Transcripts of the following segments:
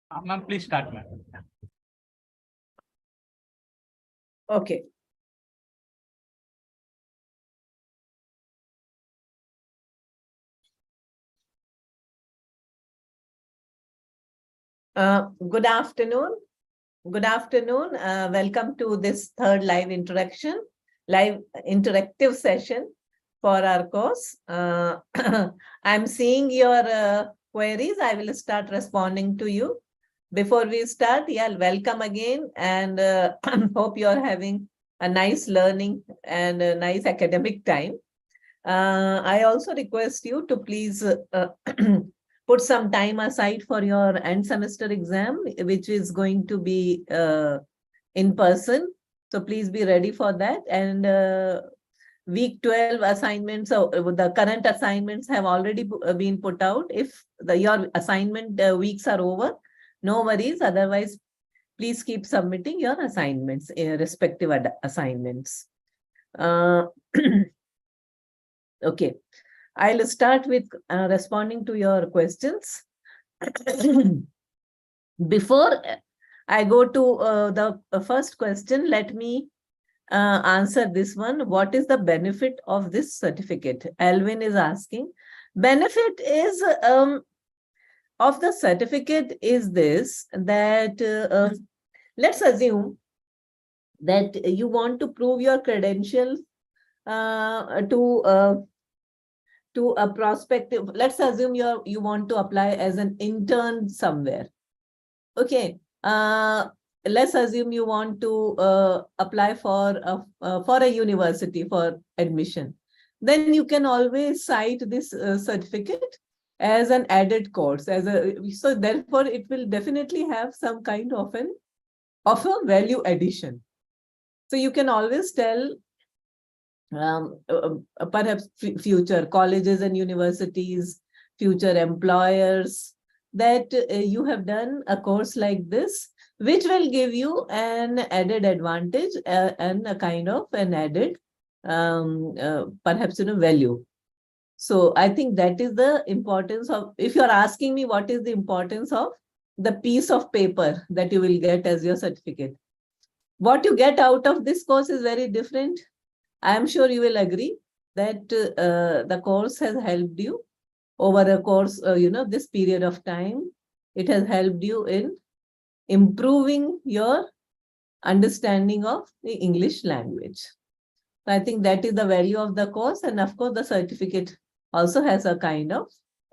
Ma'am, please start, ma'am. Okay. Good afternoon. Good afternoon. Welcome to this third live interactive session for our course. I'm seeing your queries. I will start responding to you. Before we start, welcome again, and hope you are having a nice learning and a nice academic time. I also request you to please put some time aside for your end semester exam, which is going to be in person. So please be ready for that. And week 12 assignments, so the current assignments have already been put out. If your assignment weeks are over, no worries. Otherwise, please keep submitting your assignments, respective assignments. Okay, I'll start with responding to your questions. Before I go to the first question, let me answer this one. What is the benefit of this certificate? Alvin is asking. Benefit is of the certificate is this, that let's assume that you want to prove your credentials to a prospective. Let's assume you want to apply as an intern somewhere. Okay. Let's assume you want to apply for a university for admission. Then you can always cite this certificate as an added course. So therefore, it will definitely have some kind of a value addition. So you can always tell perhaps future colleges and universities, future employers, that you have done a course like this, which will give you an added advantage and a kind of an added perhaps value. So I think that is the importance of, if you're asking me what is the importance of the piece of paper that you will get as your certificate. What you get out of this course is very different. I am sure you will agree that the course has helped you over a course, this period of time. It has helped you in improving your understanding of the English language. So I think that is the value of the course. And of course, the certificate also has a kind of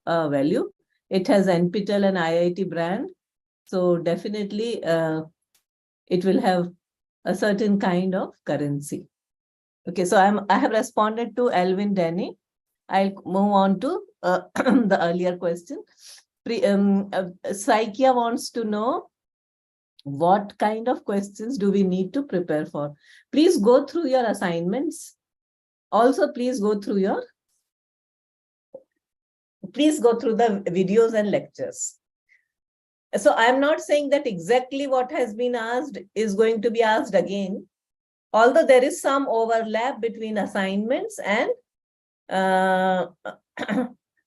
value. It has NPTEL and IIT brand. So definitely it will have a certain kind of currency. Okay, so I have responded to Alvin Denny. I'll move on to the earlier question. Saikia wants to know what kind of questions do we need to prepare for. Please go through your assignments. Also, please go through the videos and lectures. So I'm not saying that exactly what has been asked is going to be asked again. Although there is some overlap between assignments and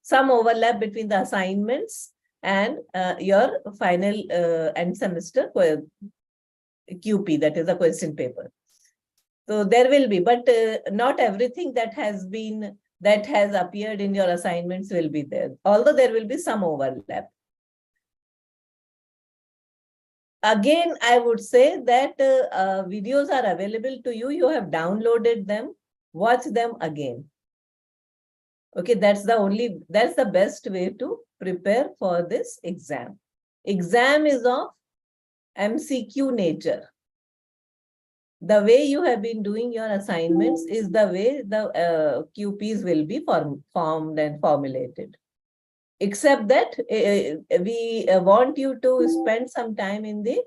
some overlap between the assignments and your final end semester QP, that is a question paper. So there will be, but not everything that has appeared in your assignments will be there. Although there will be some overlap. Again, I would say that videos are available to you. You have downloaded them. Watch them again. Okay, that's the best way to prepare for this exam. Exam is of MCQ nature. The way you have been doing your assignments is the way the QPs will be formed and formulated. Except that we want you to spend some time in the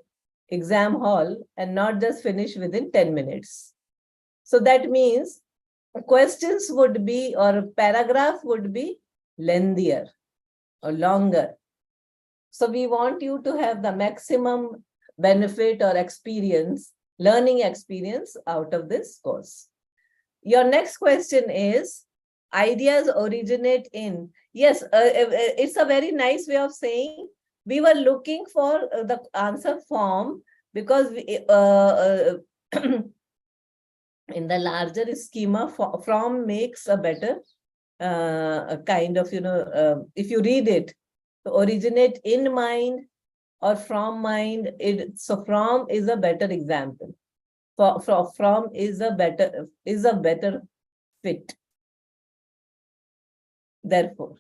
exam hall and not just finish within 10 minutes. So that means questions would be, or a paragraph would be lengthier or longer. So we want you to have the maximum benefit or experience, learning experience out of this course. Your next question is, ideas originate in. Yes, it's a very nice way of saying We were looking for the answer from, because in the larger schema, from makes a better a kind of, if you read it, originate in mind or from mind. So from is a better example. From is a better fit. Therefore,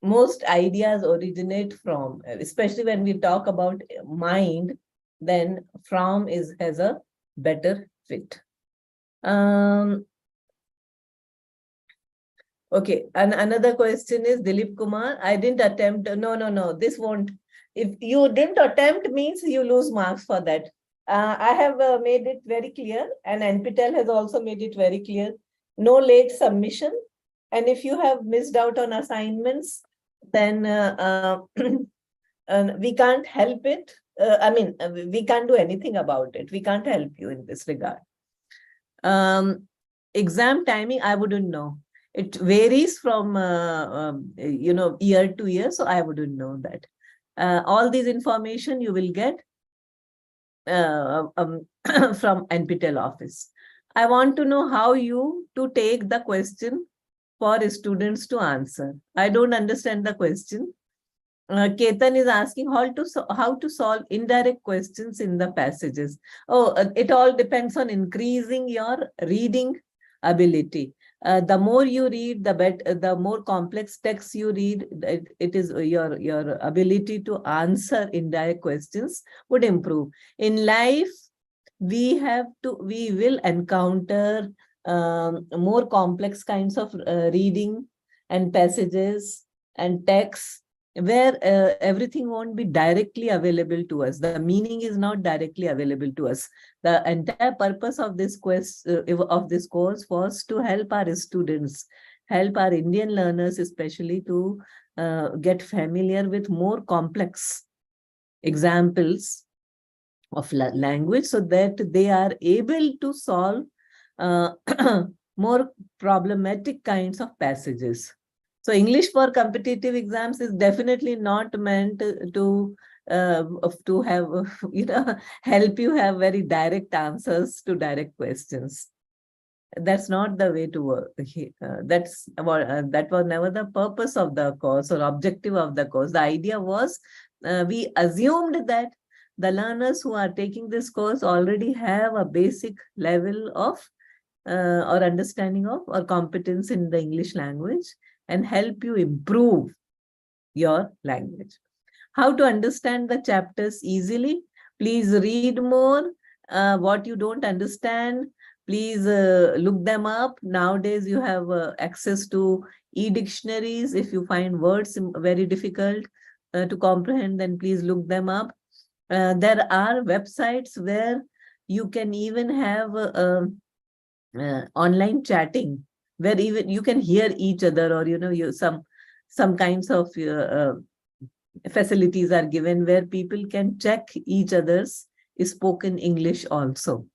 most ideas originate from, especially when we talk about mind, then from has a better fit. Okay, and another question is Dilip Kumar. I didn't attempt. No. This won't. If you didn't attempt, means you lose marks for that. I have made it very clear, and NPTEL has also made it very clear. No late submission. And if you have missed out on assignments, then we can't help it. We can't do anything about it. We can't help you in this regard. Exam timing, I wouldn't know. It varies from year to year, so I wouldn't know that. All these information you will get from NPTEL office. I want to know how you to take the question for students to answer. I don't understand the question. Ketan is asking how to solve indirect questions in the passages. Oh, it all depends on increasing your reading ability. The more you read, the more complex texts you read, it is your ability to answer indirect questions would improve. In life, we will encounter more complex kinds of reading and passages and texts, where everything won't be directly available to us. The meaning is not directly available to us. The entire purpose of this course was to help our students, help our Indian learners especially, to get familiar with more complex examples of language, so that they are able to solve more problematic kinds of passages. So English for competitive exams is definitely not meant to have, help you have very direct answers to direct questions. That's not the way to work. That was never the purpose of the course or objective of the course. The idea was, we assumed that the learners who are taking this course already have a basic level of or understanding of or competence in the English language, and help you improve your language. How to understand the chapters easily? Please read more. What you don't understand, please look them up. Nowadays, you have access to e-dictionaries. If you find words very difficult to comprehend, then please look them up. There are websites where you can even have online chatting, where even you can hear each other, or some kinds of facilities are given where people can check each other's spoken English also.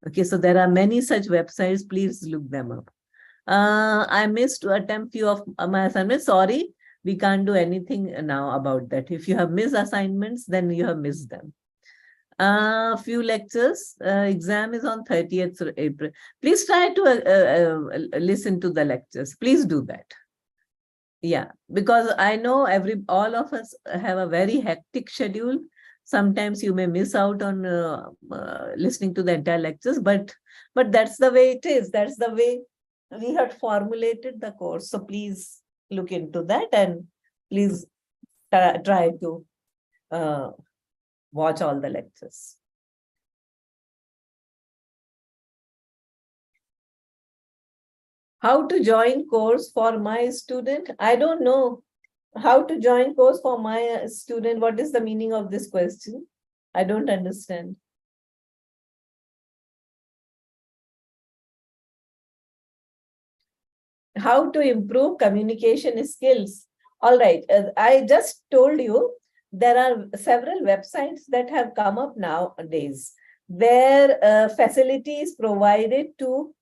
Okay, so there are many such websites. Please look them up. I missed to attempt few of my assignments. Sorry, we can't do anything now about that. If you have missed assignments, then you have missed them. Few lectures. Exam is on 30th April. Please try to listen to the lectures. Please do that. Yeah, because I know all of us have a very hectic schedule. Sometimes you may miss out on listening to the entire lectures, but that's the way it is. That's the way we had formulated the course. So please look into that, and please try to watch all the lectures. How to join course for my student? I don't know how to join course for my student. What is the meaning of this question? I don't understand. How to improve communication skills? All right, I just told you there are several websites that have come up nowadays where facilities provided to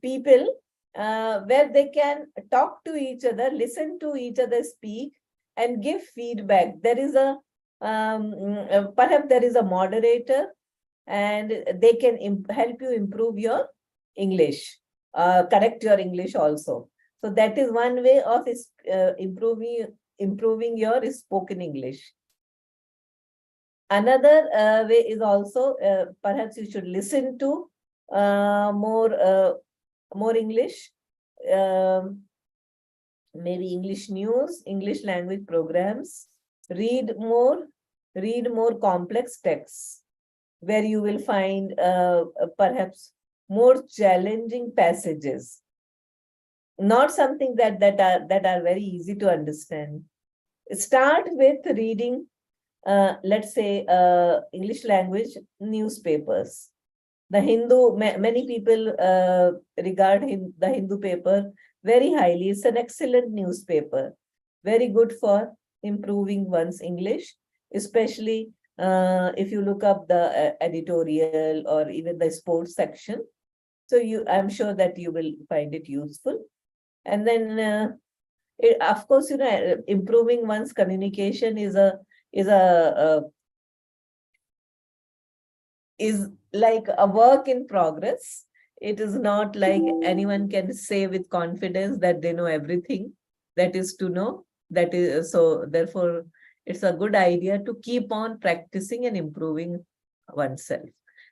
people where they can talk to each other, listen to each other speak, and give feedback. There is a perhaps there is a moderator, and they can help you improve your English, correct your English also. So that is one way of improving your spoken English. Another way is also perhaps you should listen to more English, maybe English news, English language programs, read more complex texts, where you will find perhaps more challenging passages, not something that are very easy to understand. Start with reading, let's say, English language newspapers. The Hindu, many people regard the Hindu paper very highly. It's an excellent newspaper, very good for improving one's English, especially if you look up the editorial or even the sports section. So I'm sure that you will find it useful. And then, of course, improving one's communication is like a work in progress. It is not like anyone can say with confidence that they know everything that is to know. That is so. Therefore, it's a good idea to keep on practicing and improving oneself.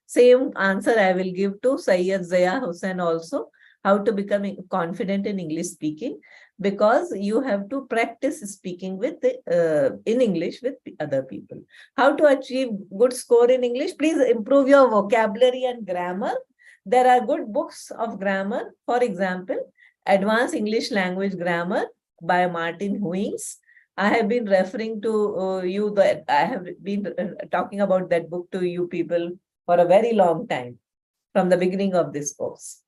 Same answer I will give to Sayyid Zaya Hussain also, how to become confident in English speaking, because you have to practice speaking with in English with other people. How to achieve good score in English? Please improve your vocabulary and grammar. There are good books of grammar. For example, Advanced English Language Grammar by Martin Huings. I have been referring to you that I have been talking about that book to you people for a very long time, from the beginning of this course.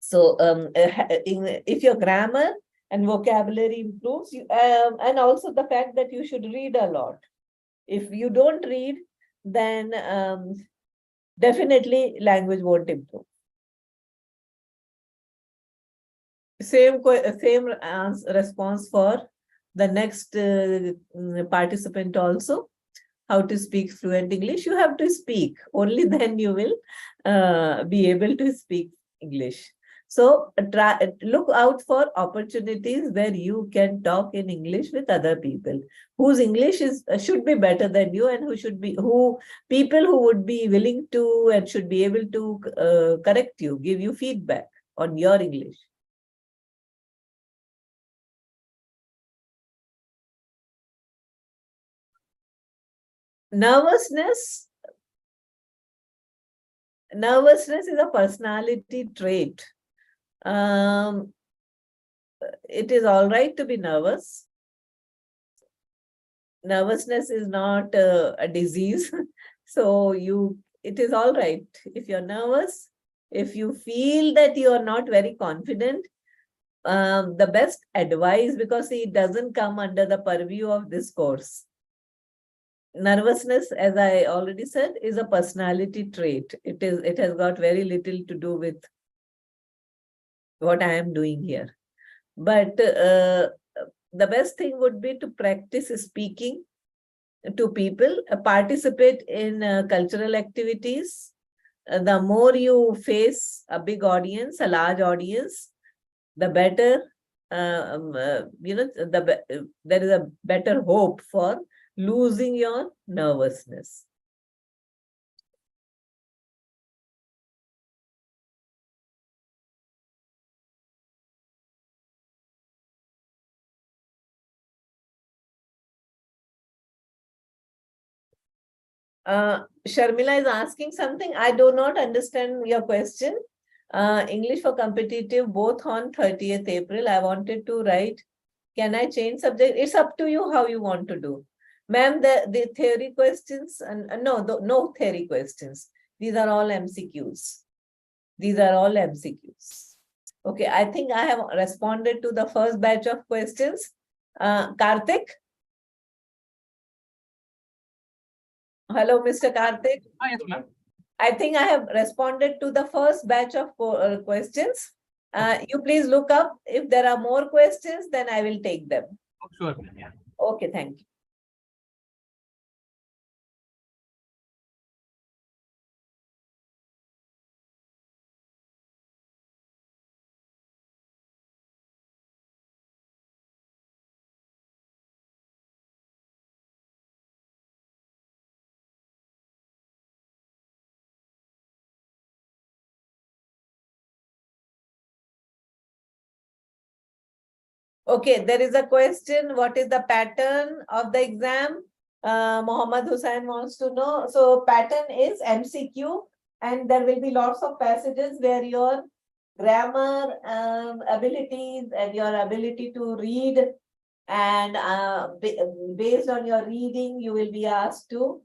So if your grammar and vocabulary improves, and also the fact that you should read a lot. If you don't read, then definitely language won't improve. Same response for the next participant also. How to speak fluent English? You have to speak. Only then you will be able to speak English. So look out for opportunities where you can talk in English with other people whose English should be better than you, and people who would be willing to and should be able to correct you, give you feedback on your English. Nervousness is a personality trait. It is all right to be nervous. Nervousness is not a disease. So it is all right. If you're nervous, if you feel that you are not very confident, the best advice, because it doesn't come under the purview of this course. Nervousness, as I already said, is a personality trait. It has got very little to do with what I am doing here. But the best thing would be to practice speaking to people, participate in cultural activities. The more you face a big audience, a large audience, the better, there is a better hope for losing your nervousness. Sharmila is asking something. I do not understand your question. English for competitive, both on 30th April. I wanted to write, can I change subject? It's up to you how you want to do. Ma'am, the theory questions, no theory questions. These are all MCQs. These are all MCQs. Okay, I think I have responded to the first batch of questions. Karthik? Hello, Mr. Karthik. Yes, ma'am. I think I have responded to the first batch of questions. You please look up. If there are more questions, then I will take them. Oh, sure, ma'am. Yeah. Okay, thank you. Okay, there is a question. What is the pattern of the exam? Mohammed Hussain wants to know. So pattern is MCQ, and there will be lots of passages where your grammar abilities and your ability to read, and based on your reading, you will be asked to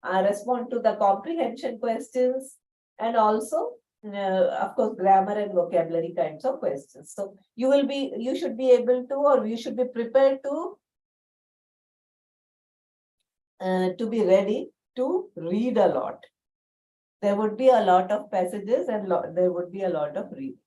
respond to the comprehension questions, and also of course, grammar and vocabulary kinds of questions. So you should be able to, or you should be prepared to be ready to read a lot. There would be a lot of passages and there would be a lot of reading.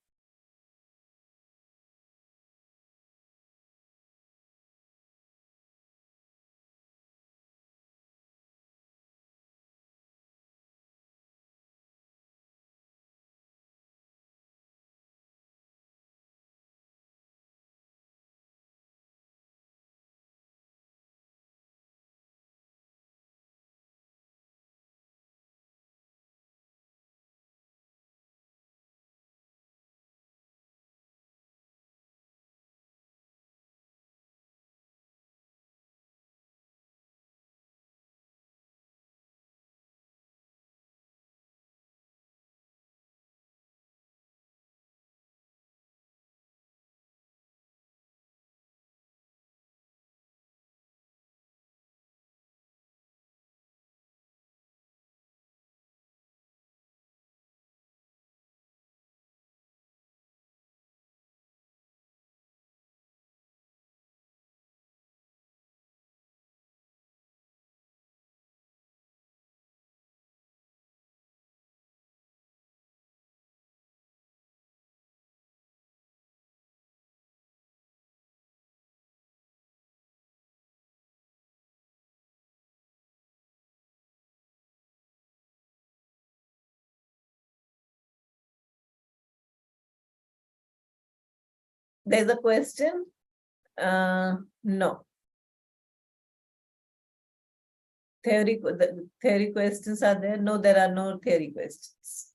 There's a question. No. The theory questions are there? No, there are no theory questions.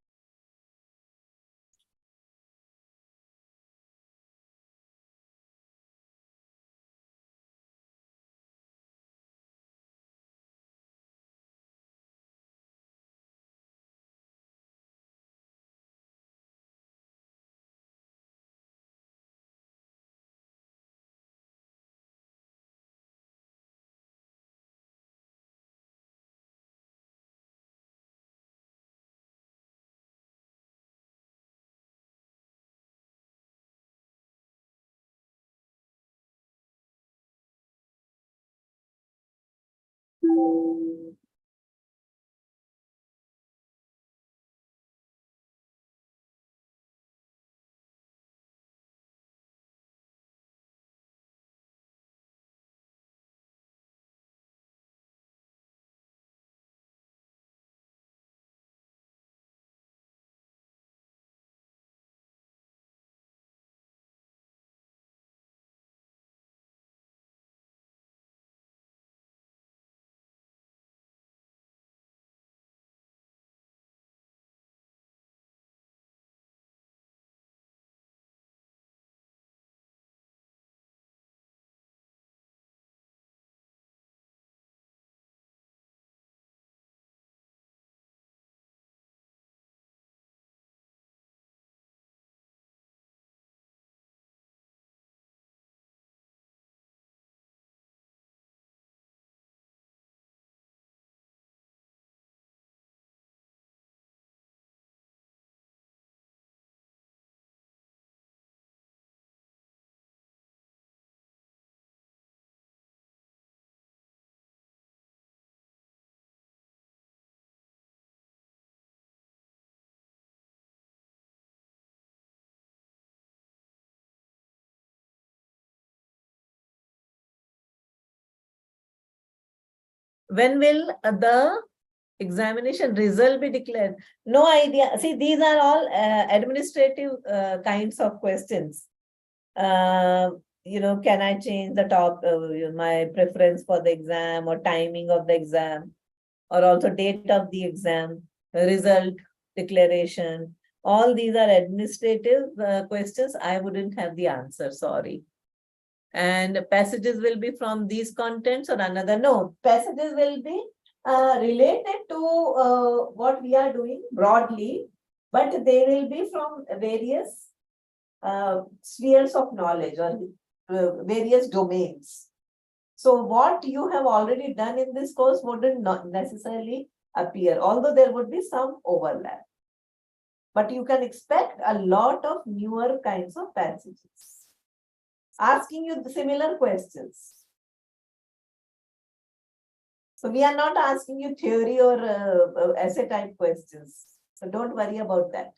When will the examination result be declared? No idea. See, these are all administrative kinds of questions. Can I change the top, my preference for the exam, or timing of the exam, or also date of the exam, result declaration? All these are administrative questions. I wouldn't have the answer, sorry. And passages will be from these contents or another? No, passages will be related to what we are doing broadly, but they will be from various spheres of knowledge or various domains. So what you have already done in this course wouldn't not necessarily appear, although there would be some overlap. But you can expect a lot of newer kinds of passages asking you the similar questions. So we are not asking you theory or essay type questions. So don't worry about that.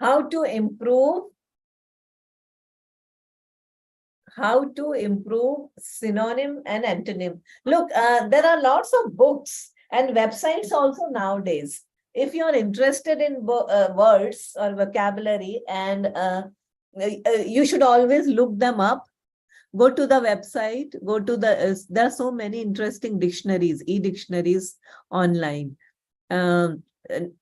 How to improve synonym and antonym. Look, there are lots of books and websites also nowadays. If you're interested in words or vocabulary, and you should always look them up. Go to the website, go to there are so many interesting dictionaries, e-dictionaries online.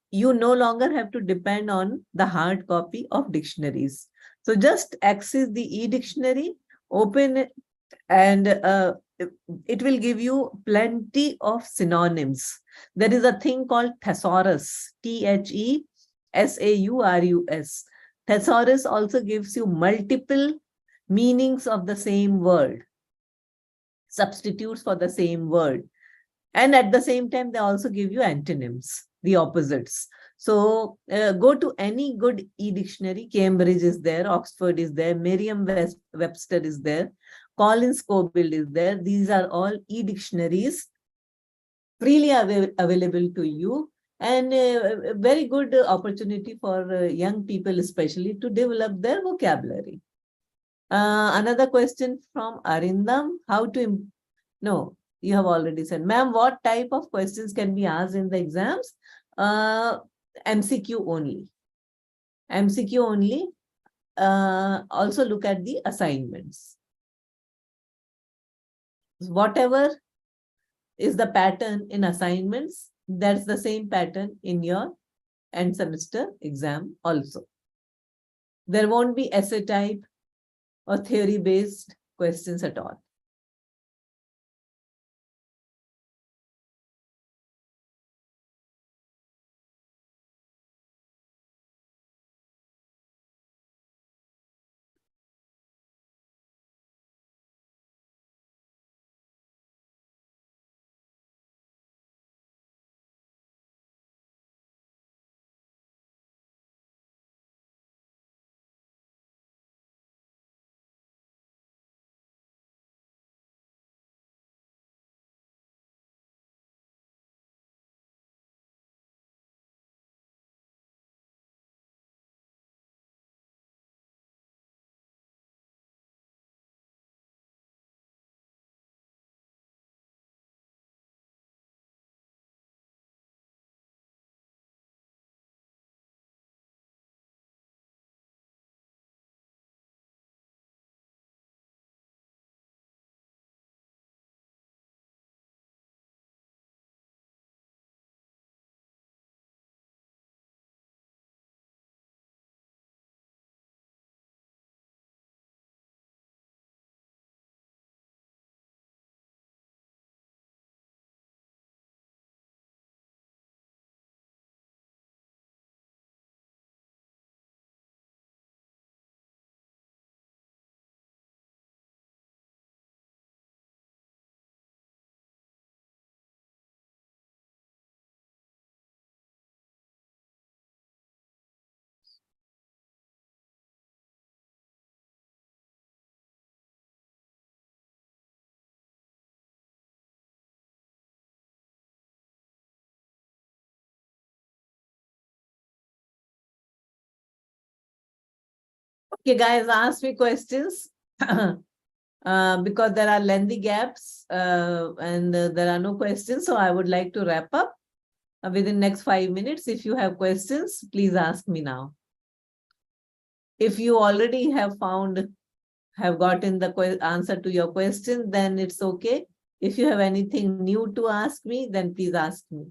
You no longer have to depend on the hard copy of dictionaries. So just access the e-dictionary, open it, and it will give you plenty of synonyms. There is a thing called thesaurus, Thesaurus. Thesaurus also gives you multiple meanings of the same word, substitutes for the same word. And at the same time, they also give you antonyms, the opposites. So go to any good e-dictionary. Cambridge is there, Oxford is there, Merriam-Webster is there, Collins Cobild is there. These are all e-dictionaries freely available to you, and a very good opportunity for young people especially to develop their vocabulary. Another question from Arindam, how to, no, you have already said. Ma'am, what type of questions can be asked in the exams? MCQ only. MCQ only. Also look at the assignments. Whatever is the pattern in assignments, that's the same pattern in your end semester exam also. There won't be essay type or theory-based questions at all. Okay, guys, ask me questions. Because there are lengthy gaps and there are no questions. So I would like to wrap up within next 5 minutes. If you have questions, please ask me now. If you already have gotten the answer to your question, then it's okay. If you have anything new to ask me, then please ask me.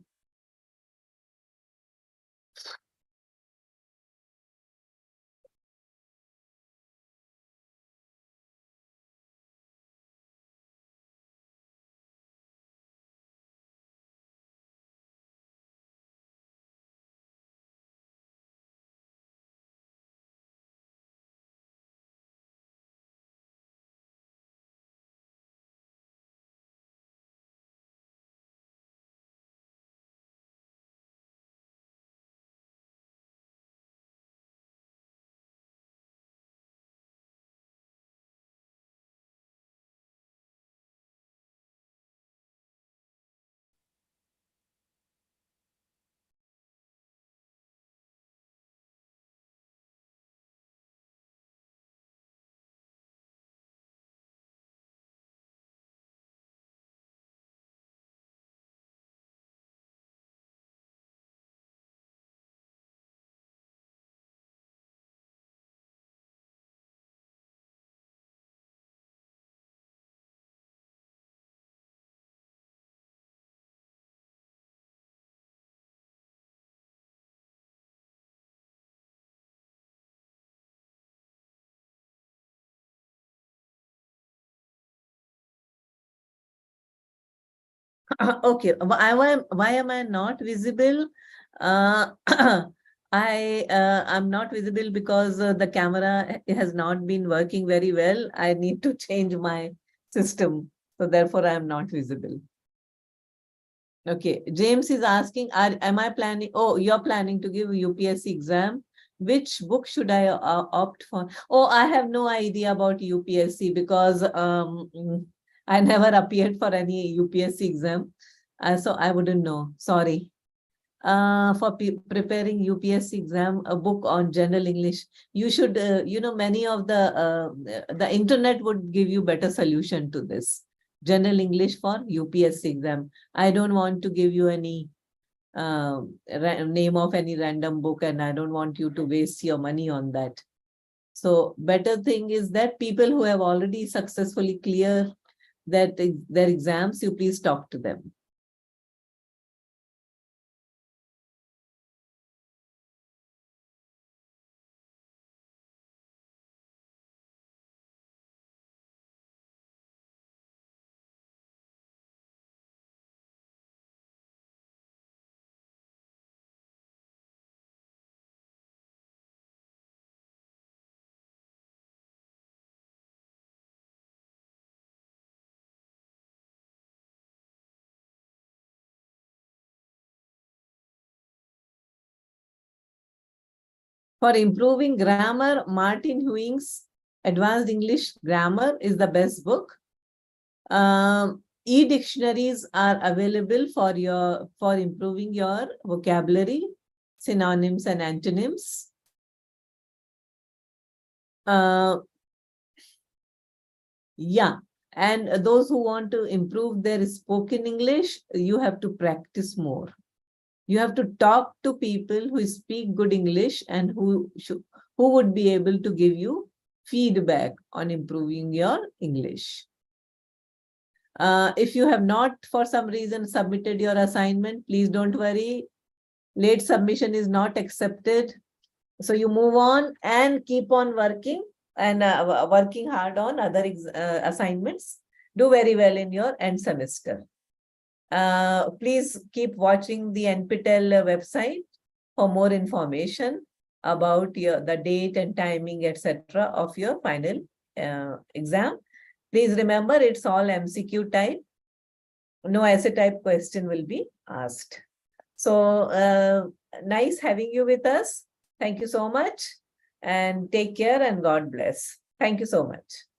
Okay, why am I not visible? Uh, I'm not visible because the camera has not been working very well. I need to change my system. So therefore, I am not visible. Okay, James is asking, am I planning? Oh, you're planning to give UPSC exam. Which book should I opt for? Oh, I have no idea about UPSC because I never appeared for any UPSC exam. So I wouldn't know. Sorry. For preparing UPSC exam, a book on general English. You should, many of the internet would give you better solution to this. General English for UPSC exam. I don't want to give you any name of any random book, and I don't want you to waste your money on that. So better thing is that people who have already successfully cleared their exams, you please talk to them. For improving grammar, Martin Huing's Advanced English Grammar is the best book. E-dictionaries are available for improving your vocabulary, synonyms and antonyms. Yeah, and those who want to improve their spoken English, you have to practice more. You have to talk to people who speak good English and who would be able to give you feedback on improving your English. If you have not, for some reason, submitted your assignment, please don't worry. Late submission is not accepted. So you move on and keep on working and working hard on other assignments. Do very well in your end semester. Please keep watching the NPTEL website for more information about the date and timing, etc. of your final exam. Please remember, it's all MCQ type. No essay type question will be asked. So nice having you with us. Thank you so much and take care and God bless. Thank you so much.